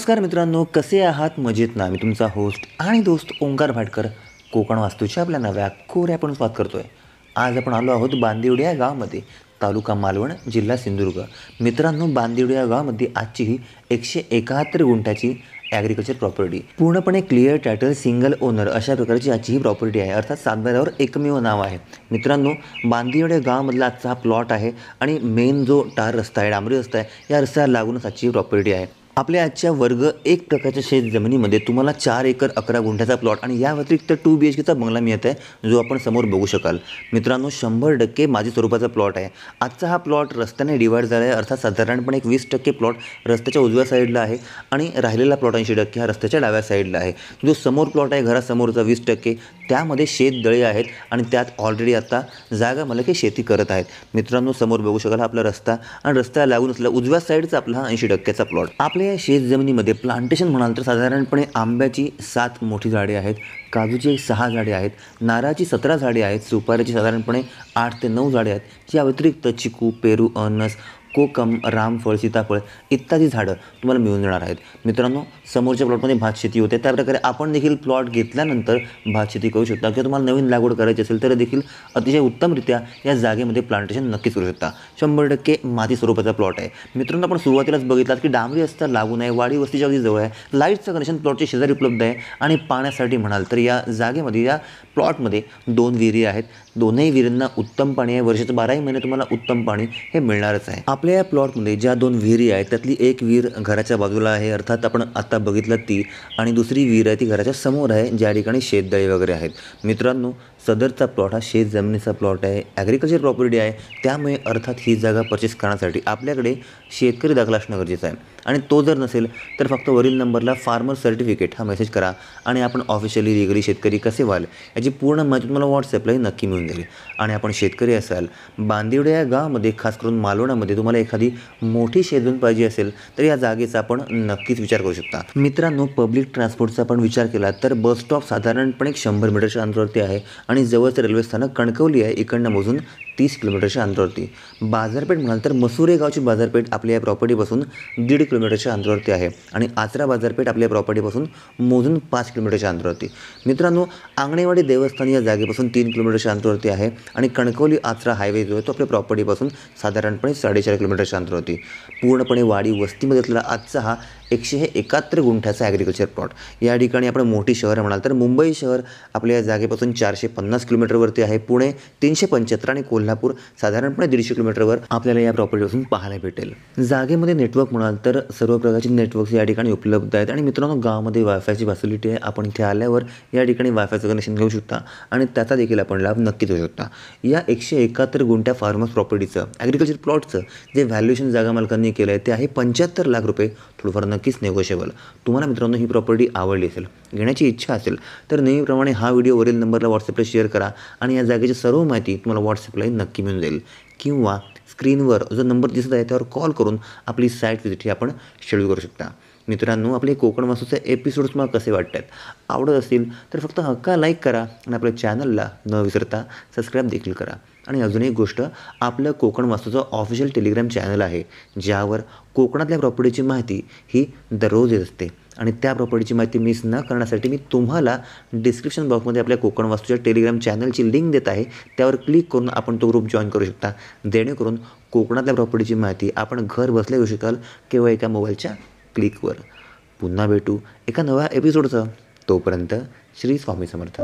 नमस्कार मित्रांनो, कसे आहात? मजेत ना? मी तुमचा होस्ट आणि दोस्त ओंकार भाटकर कोकण वास्तूच्या आपल्या नव्या कोऱ्यापण स्वागत करतोय। आज आपण आलो आहोत बांदिवडे या गावामध्ये, तालुका मालवण, जिल्हा सिंधुदुर्ग। मित्रांनो, बांदिवडे या गावामध्ये आजची ही 171 गुंठ्याची ॲग्रिकल्चर प्रॉपर्टी, पूर्णपणे क्लिअर टायटल, सिंगल ओनर अशा प्रकारची आजची ही प्रॉपर्टी आहे। अर्थात सातबाऱ्यावर एकमेव नाव आहे। मित्रांनो, बांदिवडे गावामधला आजचा हा प्लॉट आहे आणि मेन जो टार रस्ता आहे, डांबरी रस्ता आहे, या रस्त्याला लागूनच आजची ही प्रॉपर्टी आहे। आपल्या आजच्या वर्ग 1 प्रकारच्या शेत जमिनीमध्ये तुम्हाला 4 एकर 11 गुंठ्याचा प्लॉट आणि या व्यतिरिक्त 2 BHKचा बंगला मिळत आहे, जो आपण समोर बघू शकाल। मित्रांनो, 100% माझी स्वरूपाचा प्लॉट आहे। आजचा हा प्लॉट रस्त्याने डिवाइड झाला आहे, अर्थात साधारणपणे एक 20% प्लॉट रस्त्याच्या उजव्या साईडला आहे आणि राहिलेला प्लॉट 80% हा रस्त्याच्या डाव्या साईडला आहे। जो समोर प्लॉट आहे घरासमोरचा 20%, त्यामध्ये शेततळे आहेत आणि त्यात ऑलरेडी आता जागा मालक शेती करत आहेत। मित्रांनो, समोर बघू शकाल आपला रस्ता आणि रस्त्याला लागून असलेला उजव्या साईडचा आपला हा 80%चा प्लॉट। आपल्या शेत जमिनीमध्ये प्लांटेशन म्हणाल तर साधारणपणे आंब्याची 7 मोठी झाडे आहेत, काजूची 6 झाडे आहेत, नारळाची 17 झाडे आहेत, सुपारीची साधारणपणे 8 ते 9 झाडे आहेत। या व्यतिरिक्त चिकू, पेरू, अननस, कोकम, रामफळ, सीताफळ इत्यादी झाडं तुम्हाला मिळून जाणार आहेत। मित्रांनो, समोरच्या प्लॉटमध्ये भात शेती होते, त्याप्रकारे आपण देखील प्लॉट घेतल्यानंतर भात शेती करू शकता किंवा तुम्हाला नवीन लागवड करायची असेल तर देखील अतिशय उत्तमरित्या या जागेमध्ये प्लांटेशन नक्कीच करू शकता। 100% माती स्वरूपाचा प्लॉट आहे। मित्रांनो, आपण सुरुवातीलाच बघितलात की डांबरी रस्ता लागून आहे, वाडी वस्तीच्या अगदी जवळ आहे, लाईटचं कनेक्शन प्लॉटच्या शेजारी उपलब्ध आहे आणि पाण्यासाठी म्हणाल तर या जागेमध्ये, या प्लॉटमध्ये 2 विहिरी आहेत। दोनही विहिरींना उत्तम पाणी आहे, वर्षाचे 12ही महिने तुम्हाला उत्तम पाणी हे मिळणारच आहे। आपल्या या प्लॉटमध्ये ज्या 2 विहिरी आहेत त्यातली एक विहीर घराच्या बाजूला आहे, अर्थात आपण आता बघितलं ती, आणि दुसरी विहीर आहे ती घराच्या समोर आहे, ज्या ठिकाणी शेततळे वगैरे आहेत। मित्रांनो, सदरचा प्लॉट हा शेत जमिनीचा प्लॉट आहे, ॲग्रिकल्चर प्रॉपर्टी आहे, त्यामुळे अर्थात ही जागा परचेस करण्यासाठी आपल्याकडे शेतकरी दाखला असणं गरजेचं आहे आणि तो जर नसेल तर फक्त वरील नंबरला फार्मर सर्टिफिकेट हा मेसेज करा आणि आपण ऑफिशियली लिगली शेतकरी कसे व्हाल याची पूर्ण माहिती तुम्हाला व्हॉट्सॲपलाही नक्की मिळून जाईल। आणि आपण शेतकरी असाल, बांदिवडे या गावामध्ये खास करून मालवणामध्ये तुम्हाला एखादी मोठी शेतजमीन पाहिजे असेल तर या जागेचा आपण नक्कीच विचार करू शकता। मित्रांनो, पब्लिक ट्रान्सपोर्टचा आपण विचार केला तर बस स्टॉप साधारणपणे 100 मीटरच्या अंतरावरती आहे आणि जवळचं रेल्वे स्थानक कणकवली आहे, इकडनं मोजून 30 किलोमीटरच्या अंतरावरती। बाजारपेठ म्हणाल तर मसुरे गावची बाजारपेठ आपल्या या प्रॉपर्टीपासून 1.5 किलोमीटरच्या अंतरावरती आहे आणि आचरा बाजारपेठ आपल्या प्रॉपर्टीपासून मोजून 5 किलोमीटरच्या अंतरावरती। मित्रांनो, आंगणेवाडी देवस्थान या जागेपासून 3 किलोमीटरच्या अंतरावरती आहे आणि कणकवली आचरा हायवे जो आहे तो आपल्या प्रॉपर्टीपासून साधारणपणे 4.5 किलोमीटरच्या अंतरावरती। पूर्णपणे वाडी वस्तीमध्ये असलेला आजचा हा 171 गुंठ्याचा ॲग्रिकल्चर प्लॉट। या ठिकाणी आपण मोठी शहर म्हणाल तर मुंबई शहर आपल्या या जागेपासून 450 किलोमीटरवरती आहे, पुणे 375 आणि कोल्हापूर साधारणपणे 150 किलोमीटरवर आपल्याला या प्रॉपर्टीपासून पाहायला भेटेल। जागेमध्ये नेटवर्क म्हणाल तर सर्व प्रकारचे नेटवर्क्स या ठिकाणी उपलब्ध आहेत आणि मित्रांनो, गावामध्ये वायफायची फॅसिलिटी आहे। आपण इथे आल्यावर या ठिकाणी वायफायचं कनेक्शन घेऊ शकता आणि त्याचा देखील आपण लाभ नक्कीच घेऊ शकता। या 171 गुंठ्या फार्मर्स प्रॉपर्टीचं ॲग्रिकल्चर प्लॉटचं जे व्हॅल्युएशन जागा मालकांनी केलं आहे ते आहे 75 लाख रुपये, थोडंफार नक्कीच नेगोशिएबल। तुम्हाला मित्रांनो ही प्रॉपर्टी आवडली असेल, घेण्याची इच्छा असेल तर नेहमीप्रमाणे हा व्हिडिओ वरील नंबरला व्हॉट्सअपला शेअर करा आणि या जागेची सर्व माहिती तुम्हाला व्हॉट्सअपलाही नक्की मिळून जाईल किंवा स्क्रीनवर जो नंबर दिसत आहे त्यावर कॉल करून आपली साईट व्हिजिट ही आपण शेड्यूल करू शकता। मित्रांनो, आपले कोकण वास्तूचे एपिसोड्स मला कसे वाटतात, आवडत असतील तर फक्त हक्का लाईक करा आणि आपल्या चॅनलला न विसरता सबस्क्राईब देखील करा। आणि अजून एक गोष्ट, आपलं कोकण वास्तूचं ऑफिशियल टेलिग्राम चॅनल आहे, ज्यावर कोकणातल्या प्रॉपर्टीची माहिती ही दररोज येत असते आणि त्या प्रॉपर्टीची माहिती मिस न करण्यासाठी मी तुम्हाला डिस्क्रिप्शन बॉक्समध्ये आपल्या कोकण वास्तूच्या टेलिग्राम चॅनलची लिंक देत आहे, त्यावर क्लिक करून आपण तो ग्रुप जॉईन करू शकता, जेणेकरून कोकणातल्या प्रॉपर्टीची माहिती आपण घर बसल्या घेऊ शकाल किंवा एका मोबाईलच्या क्लिकवर। पुन्हा भेटू एका नव्या एपिसोडचं, तोपर्यंत श्री स्वामी समर्थ।